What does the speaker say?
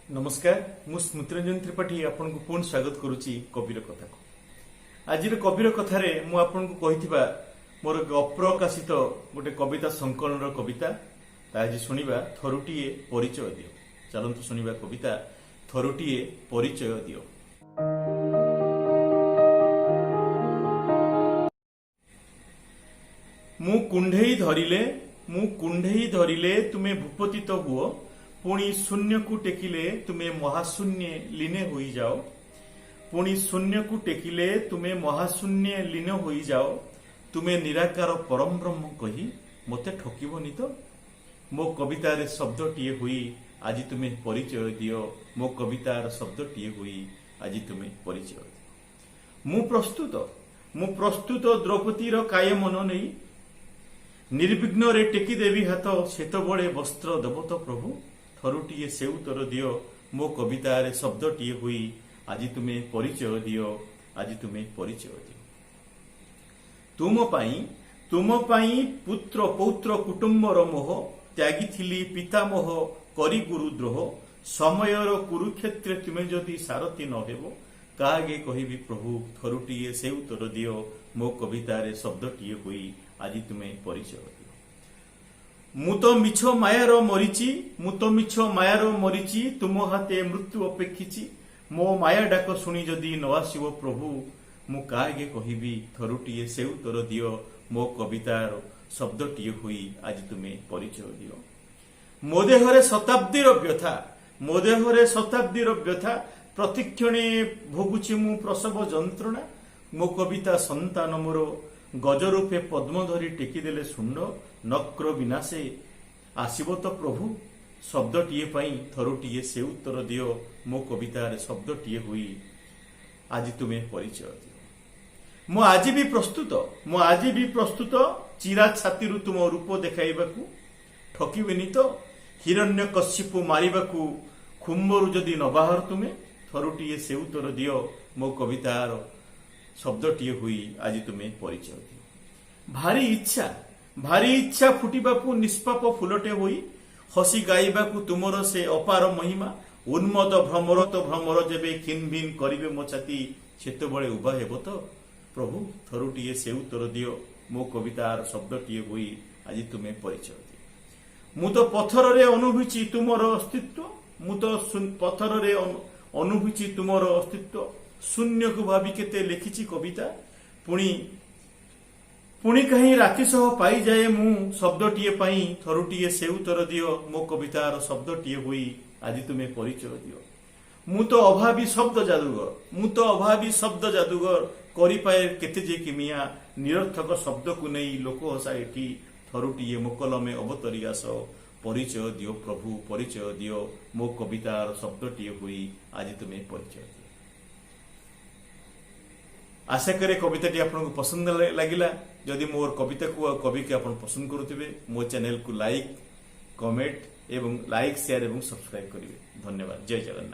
नमस्कार मु स्मृतिरंजन त्रिपाठी आपन को पुनः स्वागत करुच्ची कविर कथा को। आज कविर कथार मु आपन को कहिथिबा मोर अप्रकाशित गोटे कविता संकलन कविता आज सुनिबा थरुटिए परिचय दियो। चलंतु सुनिबा कविता थरुटिए परिचय दियो। मु कुंढेई धरिले तुमे भूपतित हुओ, पुणी शून्य को टेकिले तुमे महाशून्य लीने होई जाओ। पुणी शून्य को टेकिले तुमे महाशून्य लीन होई जाओ। तुमे निराकार परम ब्रह्म कही मते ठकिबनी तो। मो कवितार शब्दटीए हुई आज तुमे परिचय दियो। मो कवितार शब्दटीए हुई आज तुमे परिचय दियो। मु प्रस्तुत द्रौपदीर काय मन नहीं, निर्विघ्न रे टेकी देवी हाथ शेत बड़े वस्त्र देव तो प्रभु। थरुटिए से उत्तर दियो। मो कवितार शब्दटीए हुई आज तुमे परिचय दियो। आज तुमे परिचय दियो। तुम पाई पुत्र पौत्र कुटुंबर मोह, त्यागी थिली पितामह करी गुरुद्रोह। समयर कुरुक्षेत्र तुमे जदि सारथी न हेबो, कागे कहिबी प्रभु। थरुटिए से उत्तर दियो। मो कवितार शब्दटीए हुई आज तुमे परिचय दियो। मु तो मिछ मायार मरीची, तुम हाथे मृत्यु अपेक्षिची। मो माया डाक शुणी जदि न आसिबो प्रभु, मु कागे कहिबी। थरुटिए से उत्तर दियो। मो कवितार शब्दटीए हुई आज तुमे परिचय दियो। मो देहरे शताब्दीर व्यथा, प्रतिक्षणे भोगुची मु प्रसव जंत्रणा। मो कविता संतान मोर, गजरूपे पद्म धरी टेकीदेले शुंड। नक्र विनाशे आसिबो तो प्रभु, शब्दटीए पाई थरुटिए से उत्तर दियो। मो कवितार शब्दटीए हुई आज तुमे परिचय दियो। मो आज भी प्रस्तुत चिरा छाती तुम रूप देखाइबाकू। ठकिबेनी तो हिरण्य कश्यप मारिबाकू, खुम्बरु जदि न बाहर तुमे। थरुटिए से उत्तर दियो। मो कवितार शब्दटीए हुई आज तुमे परिचय दियो। भारी इच्छा फुटिबाकू निष्पाप फुलटे होई, हसी गाइबाकू तुमर से अपार महिमा। उन्मद भ्रमर जेबे खिन भिन करिवे मो छाती, सेतबळे उभा हेबो तो प्रभु। थरुटिए से उत्तर दियो। मो कवितार शब्दटीए हुई आज तुमे परिचय दियो। मु तो पत्थर रे अनुभूची तुमर अस्तित्व। शून्य को भावी केते लिखिची कविता। पुणी कहीं राति सह पाई जाए मु, शब्दटीए पाई थरुटिए से उत्तर दियो। मो कवितार शब्दटीए हुई आज तुमे परिचय दियो। मु तो अभावी शब्द जादूगर, करि पाए केते जे किमिया। निरर्थक शब्द को नहीं लोक हसा एठी। थरुटिए मोकलमे अवतरी आस, परिचय दियो प्रभु परिचय दियो। मो कवितार शब्दटीए हुई आज तुमे परिचय दियो। आशा करे कविताटी आपको पसंद लगिला। जदि मोर कविता को कवि के आप पसंद करुवे, मो चैनल को लाइक कमेंट एवं शेयर एवं सब्सक्राइब करेंगे। धन्यवाद। जय जगन्नाथ।